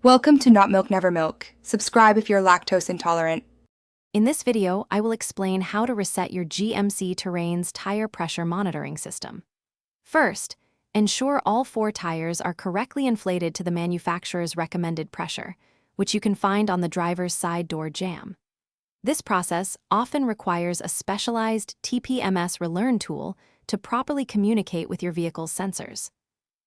Welcome to Not Milk Never Milk. Subscribe if you're lactose intolerant. In this video, I will explain how to reset your GMC Terrain's tire pressure monitoring system. First, ensure all 4 tires are correctly inflated to the manufacturer's recommended pressure, which you can find on the driver's side door jamb. This process often requires a specialized TPMS relearn tool to properly communicate with your vehicle's sensors.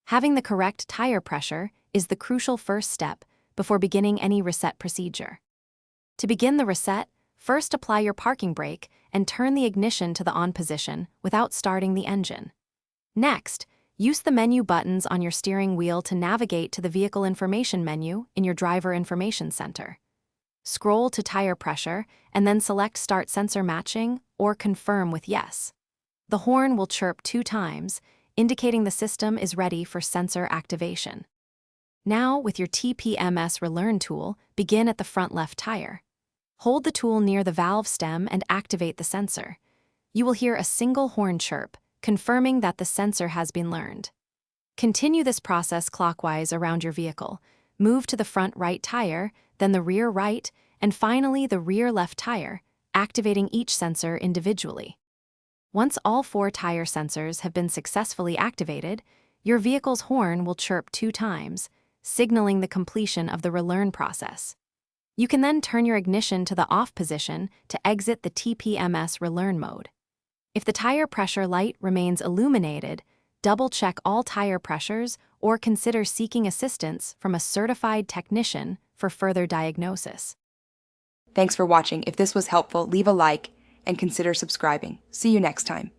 Having the correct tire pressure is the crucial first step before beginning any reset procedure. To begin the reset, first apply your parking brake and turn the ignition to the on position without starting the engine. Next, use the menu buttons on your steering wheel to navigate to the vehicle information menu in your driver information center. Scroll to tire pressure and then select Start Sensor Matching or Confirm with Yes. The horn will chirp 2 times, indicating the system is ready for sensor activation. Now, with your TPMS relearn tool, begin at the front left tire. Hold the tool near the valve stem and activate the sensor. You will hear a single horn chirp, confirming that the sensor has been learned. Continue this process clockwise around your vehicle. Move to the front right tire, then the rear right, and finally the rear left tire, activating each sensor individually. Once all 4 tire sensors have been successfully activated, your vehicle's horn will chirp 2 times, signaling the completion of the relearn process. You can then turn your ignition to the off position to exit the TPMS relearn mode. If the tire pressure light remains illuminated, double-check all tire pressures or consider seeking assistance from a certified technician for further diagnosis. Thanks for watching. If this was helpful, leave a like and consider subscribing. See you next time.